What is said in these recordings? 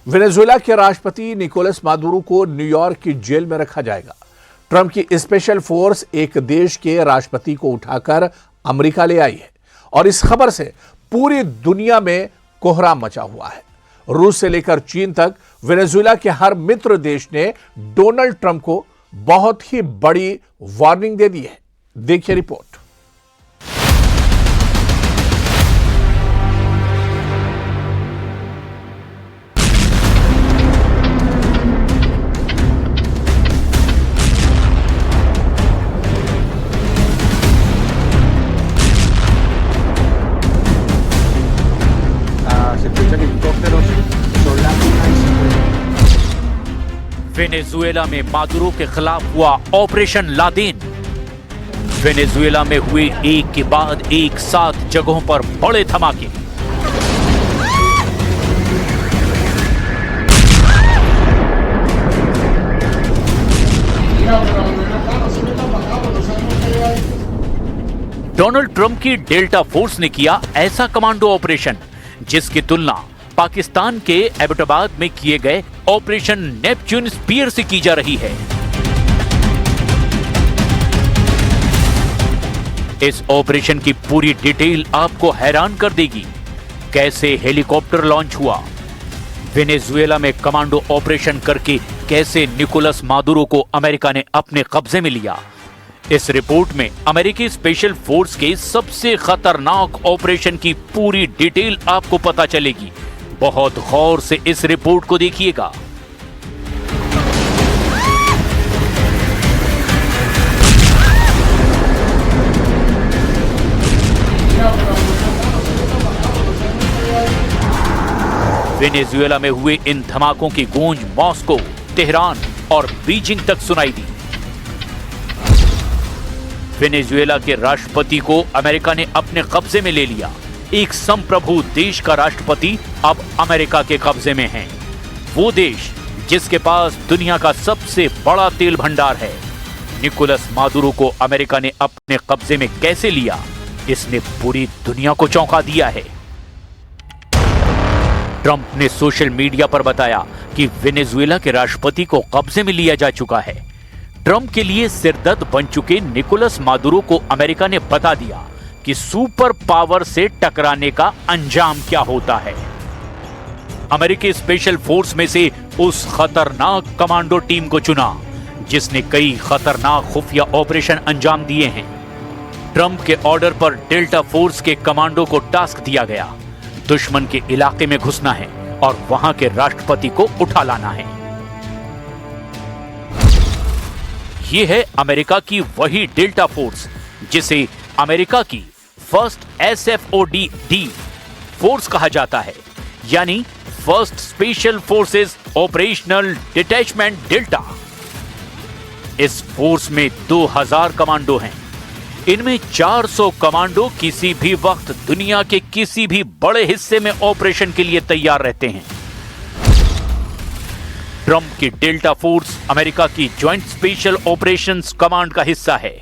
Venezuela के राष्ट्रपति Nicolas Maduro को न्यूयॉर्क की जेल में रखा जाएगा। ट्रंप की स्पेशल फोर्स एक देश के राष्ट्रपति को उठाकर अमेरिका ले आई है और इस खबर से पूरी दुनिया में कोहराम मचा हुआ है। रूस से लेकर चीन तक वेनेजुएला के हर मित्र देश ने डोनाल्ड ट्रंप को बहुत ही बड़ी वार्निंग दे दी है। देखिए रिपोर्ट। वेनेजुएला में मादुरो के खिलाफ हुआ ऑपरेशन लादेन। वेनेजुएला में हुए एक के बाद एक 7 जगहों पर बड़े धमाके। डोनाल्ड ट्रंप की डेल्टा फोर्स ने किया ऐसा कमांडो ऑपरेशन जिसकी तुलना पाकिस्तान के एबटाबाद में किए गए ऑपरेशन नेपच्यून स्पीयर से की जा रही है। इस ऑपरेशन की पूरी डिटेल आपको हैरान कर देगी। कैसे हेलीकॉप्टर लॉन्च हुआ, वेनेजुएला में कमांडो ऑपरेशन करके कैसे निकोलस मादुरो को अमेरिका ने अपने कब्जे में लिया। इस रिपोर्ट में अमेरिकी स्पेशल फोर्स के सबसे खतरनाक ऑपरेशन की पूरी डिटेल आपको पता चलेगी। बहुत गौर से इस रिपोर्ट को देखिएगा। वेनेजुएला में हुए इन धमाकों की गूंज मॉस्को, तेहरान और बीजिंग तक सुनाई दी। वेनेजुएला के राष्ट्रपति को अमेरिका ने अपने कब्जे में ले लिया। एक संप्रभु देश का राष्ट्रपति अब अमेरिका के कब्जे में है। वो देश जिसके पास दुनिया का सबसे बड़ा तेल भंडार है। निकोलस मादुरो को अमेरिका ने अपने कब्जे में कैसे लिया, इसने पूरी दुनिया को चौंका दिया है। ट्रंप ने सोशल मीडिया पर बताया कि वेनेजुएला के राष्ट्रपति को कब्जे में लिया जा चुका है। ट्रंप के लिए सिरदर्द बन चुके निकोलस मादुरो को अमेरिका ने बता दिया कि सुपर पावर से टकराने का अंजाम क्या होता है। अमेरिकी स्पेशल फोर्स में से उस खतरनाक कमांडो टीम को चुना जिसने कई खतरनाक खुफिया ऑपरेशन अंजाम दिए हैं। ट्रंप के ऑर्डर पर डेल्टा फोर्स के कमांडो को टास्क दिया गया, दुश्मन के इलाके में घुसना है और वहां के राष्ट्रपति को उठा लाना है। यह है अमेरिका की वही डेल्टा फोर्स जिसे अमेरिका की फर्स्ट SFOD फोर्स कहा जाता है, यानी first special forces operational detachment delta. इस फोर्स में 2000 कमांडो हैं। इनमें 400 कमांडो किसी भी वक्त दुनिया के किसी भी बड़े हिस्से में ऑपरेशन के लिए तैयार रहते हैं। ट्रंप की डेल्टा फोर्स अमेरिका की ज्वाइंट स्पेशल ऑपरेशंस कमांड का हिस्सा है।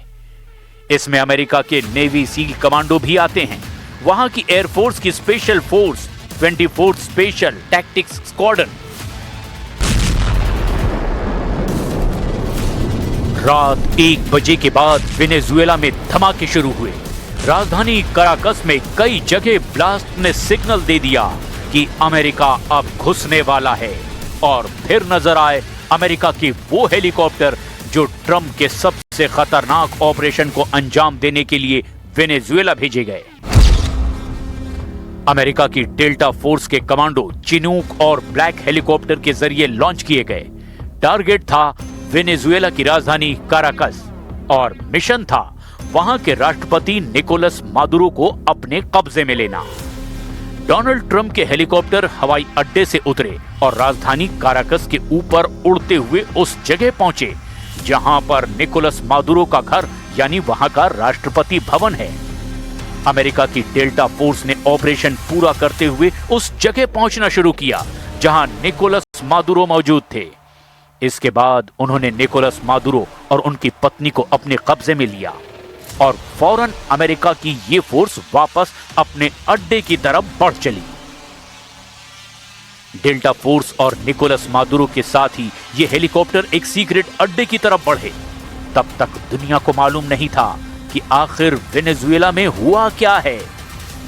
इसमें अमेरिका के नेवी सील कमांडो भी आते हैं। वहां की एयरफोर्स की special force 24th special tactics squadron. रात 1 बजे के बाद वेनेजुएला में धमाके शुरू हुए। राजधानी कराकस में कई जगह ब्लास्ट ने सिग्नल दे दिया कि अमेरिका अब घुसने वाला है। और फिर नजर आए अमेरिका के वो हेलीकॉप्टर जो ट्रंप के सबसे खतरनाक ऑपरेशन को अंजाम देने के लिए वेनेजुएला भेजे गए। अमेरिका की डेल्टा फोर्स के कमांडो चिनूक और ब्लैक हेलीकॉप्टर के जरिए लॉन्च किए गए। टारगेट था वेनेजुएला की राजधानी काराकस और मिशन था वहां के राष्ट्रपति निकोलस मादुरो को अपने कब्जे में लेना। डोनाल्ड ट्रंप के हेलीकॉप्टर हवाई अड्डे से उतरे और राजधानी काराकस के ऊपर उड़ते हुए उस जगह पहुंचे जहां पर निकोलस मादुरो का घर यानी वहां का राष्ट्रपति भवन है। अमेरिका की डेल्टा फोर्स ने ऑपरेशन पूरा करते हुए उस जगह पहुंचना शुरू किया जहां निकोलस मादुरो मौजूद थे। इसके बाद उन्होंने निकोलस मादुरो और उनकी पत्नी को अपने कब्जे में लिया और फौरन अमेरिका की ये फोर्स वापस अपने अड्डे की तरफ बढ़ चली। डेल्टा फोर्स और निकोलस मादुरो के साथ ही ये हेलीकॉप्टर एक सीक्रेट अड्डे की तरफ बढ़े। तब तक दुनिया को मालूम नहीं था कि आखिर वेनेजुएला में हुआ क्या है,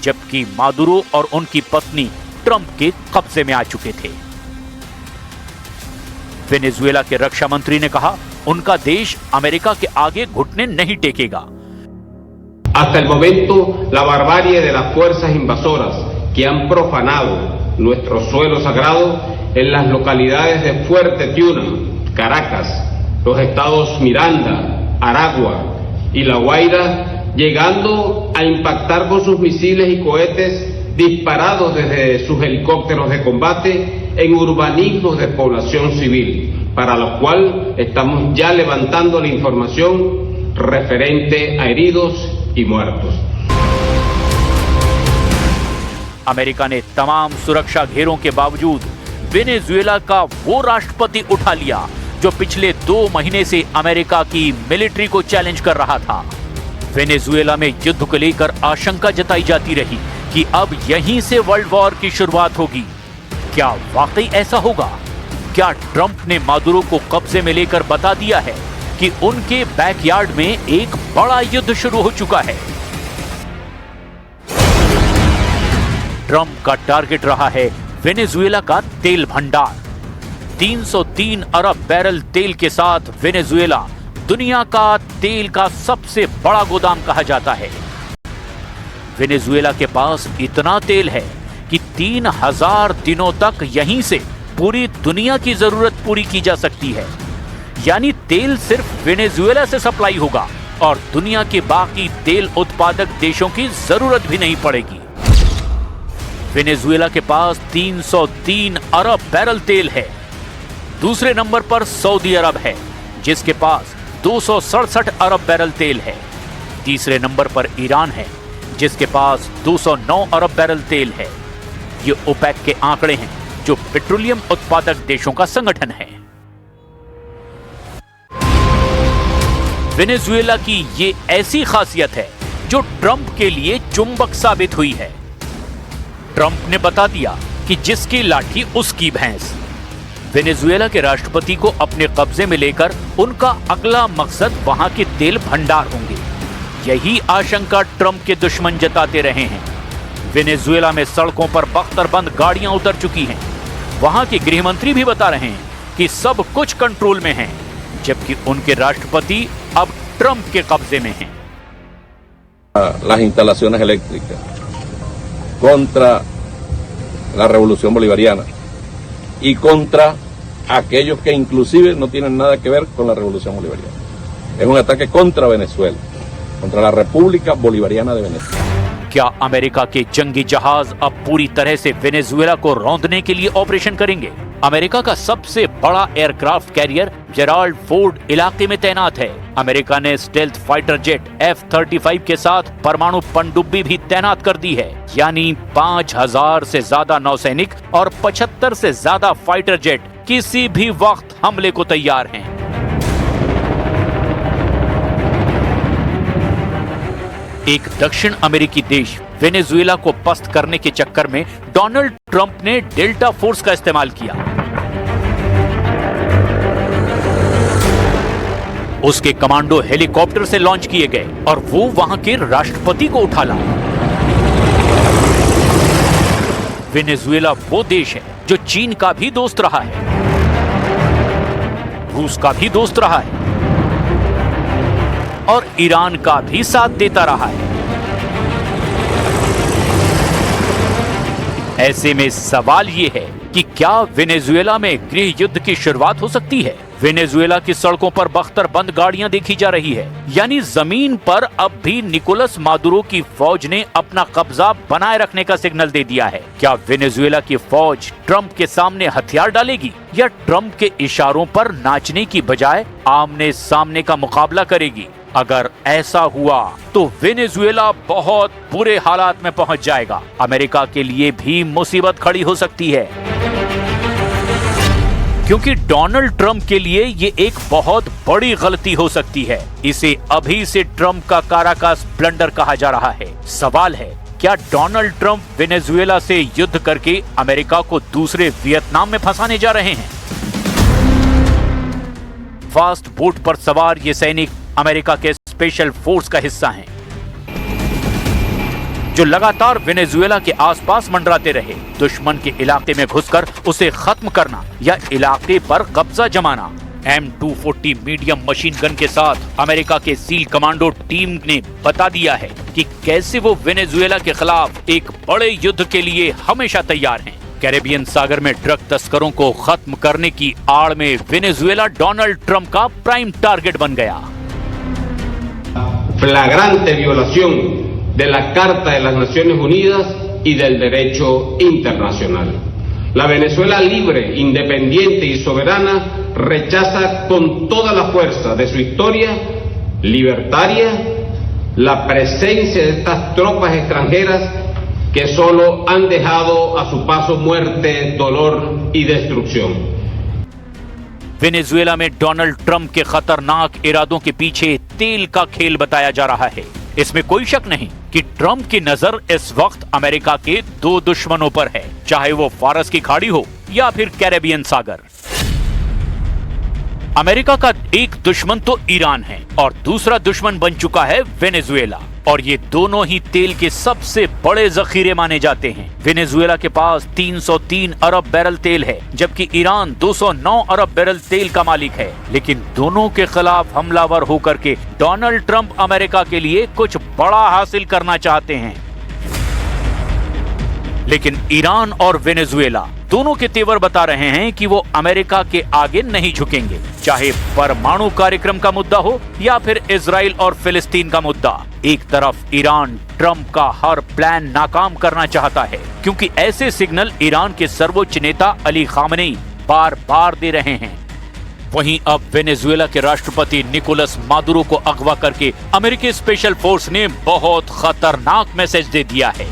जबकि मादुरो और उनकी पत्नी ट्रंप के कब्जे में आ चुके थे। वेनेजुएला के रक्षा मंत्री ने कहा, उनका देश अमेरिका के आगे घुटने नहीं टेकेगा। Hasta el momento, la barbarie de las fuerzas invasoras que han profanado nuestro suelo sagrado en las localidades de Fuerte Tiuna, Caracas, los estados Miranda, Aragua y La Guaira, llegando a impactar con sus misiles y cohetes disparados desde sus helicópteros de combate en urbanismos de población civil, para lo cual estamos ya levantando la información referente a heridos y muertos. America ने तमाम सुरक्षा घेरों के बावजूद Venezuela का वो राष्ट्रपति उठा लिया जो पिछले 2 महीने से अमेरिका की मिलिट्री को चैलेंज कर रहा था। वेनेजुएला में युद्ध को लेकर आशंका जताई जाती रही कि अब यहीं से वर्ल्ड वॉर की शुरुआत होगी। क्या वाकई ऐसा होगा? क्या ट्रंप ने मादुरो को कब्जे में लेकर बता दिया है कि उनके बैकयार्ड में एक बड़ा युद्ध शुरू हो चुका है? ट्रंप का टारगेट रहा है वेनेजुएला का तेल भंडार। 303 अरब बैरल तेल के साथ वेनेजुएला दुनिया का तेल का सबसे बड़ा गोदाम कहा जाता है। वेनेजुएला के पास इतना तेल है कि 3000 दिनों तक यहीं से पूरी दुनिया की जरूरत पूरी की जा सकती है। यानी तेल सिर्फ वेनेजुएला से सप्लाई होगा और दुनिया के बाकी तेल उत्पादक देशों की जरूरत भी नहीं पड़ेगी। वेनेजुएला के पास 303 अरब बैरल तेल है। दूसरे नंबर पर सऊदी अरब है जिसके पास 267 अरब बैरल तेल है। तीसरे नंबर पर ईरान है जिसके पास 209 अरब बैरल तेल है। ये ओपेक के आंकड़े हैं जो पेट्रोलियम उत्पादक देशों का संगठन है। वेनेजुएला की ये ऐसी खासियत है जो ट्रंप के लिए चुंबक साबित हुई है। ट्रंप ने बता दिया कि जिसकी लाठी उसकी भैंस। वेनेजुएला के राष्ट्रपति को अपने कब्जे में लेकर उनका अगला मकसद वहां के तेल भंडार होंगे। यही आशंका ट्रंप के दुश्मन जताते रहे हैं। वेनेजुएला में सड़कों पर बख्तरबंद गाड़ियां उतर चुकी हैं। वहां के गृह मंत्री भी बता रहे हैं कि सब कुछ कंट्रोल में है, जबकि उनके राष्ट्रपति अब ट्रंप के कब्जे में हैं। Las instalaciones eléctricas contra la revolución bolivariana y contra aquellos que inclusive no tienen nada que ver con la revolución bolivariana. Es un ataque contra Venezuela, contra la República Bolivariana de Venezuela. क्या America के जंगी जहाज अब पूरी तरह से Venezuela को रौंदने के लिए ऑपरेशन करेंगे? अमेरिका का सबसे बड़ा एयरक्राफ्ट कैरियर जेराल्ड फोर्ड इलाके में तैनात है। अमेरिका ने स्टेल्थ फाइटर जेट F-35 के साथ परमाणु पनडुब्बी भी तैनात कर दी है। यानी 5000 से ज्यादा नौसैनिक और 75 से ज्यादा फाइटर जेट किसी भी वक्त हमले को तैयार हैं। एक दक्षिण अमेरिकी देश वेनेजुएला को पस्त करने के चक्कर में डोनाल्ड ट्रंप ने डेल्टा फोर्स का इस्तेमाल किया। उसके कमांडो हेलीकॉप्टर से लॉन्च किए गए और वो वहां के राष्ट्रपति को उठा लाए। वेनेजुएला वो देश है जो चीन का भी दोस्त रहा है, रूस का भी दोस्त रहा है और ईरान का भी साथ देता रहा है। ऐसे में सवाल यह है कि क्या वेनेजुएला में गृह युद्ध की शुरुआत हो सकती है? वेनेजुएला की सड़कों पर बख्तरबंद गाड़ियां देखी जा रही है, यानी जमीन पर अब भी निकोलस मादुरो की फौज ने अपना कब्जा बनाए रखने का सिग्नल दे दिया है। क्या वेनेजुएला की फौज ट्रंप के सामने हथियार डालेगी या ट्रंप के इशारों पर नाचने की बजाय आमने सामने का मुकाबला करेगी? अगर ऐसा हुआ तो वेनेजुएला बहुत बुरे हालात में पहुंच जाएगा। अमेरिका के लिए भी मुसीबत खड़ी हो सकती है, क्योंकि डोनाल्ड ट्रंप के लिए ये एक बहुत बड़ी गलती हो सकती है। इसे अभी से ट्रंप का काराकास ब्लंडर कहा जा रहा है। सवाल है क्या डोनाल्ड ट्रंप वेनेजुएला से युद्ध करके अमेरिका को दूसरे वियतनाम में फंसाने जा रहे हैं? फास्ट बोट पर सवार ये सैनिक अमेरिका के स्पेशल फोर्स का हिस्सा हैं, जो लगातार वेनेजुएला के आसपास मंडराते रहे। दुश्मन के इलाके में घुसकर उसे खत्म करना या इलाके पर कब्जा जमाना। M240 मीडियम मशीन गन के साथ अमेरिका के सील कमांडो टीम ने बता दिया है कि कैसे वो वेनेजुएला के खिलाफ एक बड़े युद्ध के लिए हमेशा तैयार हैं। कैरेबियन सागर में ड्रग तस्करों को खत्म करने की आड़ में वेनेजुएला डोनाल्ड ट्रंप का प्राइम टारगेट बन गया। Flagrante violación de la Carta de las Naciones Unidas y del derecho internacional. La Venezuela libre, independiente y soberana rechaza con toda la fuerza de su historia libertaria la presencia de estas tropas extranjeras que solo han dejado a su paso muerte, dolor y destrucción. Venezuela में Donald Trump के खतरनाक इरादों के पीछे तेल का खेल बताया जा रहा है। इसमें कोई शक नहीं कि ट्रंप की नजर इस वक्त अमेरिका के दो दुश्मनों पर है, चाहे वो फारस की खाड़ी हो या फिर कैरेबियन सागर। अमेरिका का एक दुश्मन तो ईरान है और दूसरा दुश्मन बन चुका है वेनेजुएला, और ये दोनों ही तेल के सबसे बड़े जखीरे माने जाते हैं। वेनेजुएला के पास 303 अरब बैरल तेल है, जबकि ईरान 209 अरब बैरल तेल का मालिक है। लेकिन दोनों के खिलाफ हमलावर होकर के डोनाल्ड ट्रंप अमेरिका के लिए कुछ बड़ा हासिल करना चाहते हैं। लेकिन ईरान और वेनेजुएला दोनों के तेवर बता रहे हैं कि वो अमेरिका के आगे नहीं झुकेंगे, चाहे परमाणु कार्यक्रम का मुद्दा हो या फिर इजराइल और फिलिस्तीन का मुद्दा। एक तरफ ईरान ट्रंप का हर प्लान नाकाम करना चाहता है, क्योंकि ऐसे सिग्नल ईरान के सर्वोच्च नेता अली खामनेई बार बार दे रहे हैं। वहीं अब वेनेजुएला के राष्ट्रपति निकोलस मादुरो को अगवा करके अमेरिकी स्पेशल फोर्स ने बहुत खतरनाक मैसेज दे दिया है।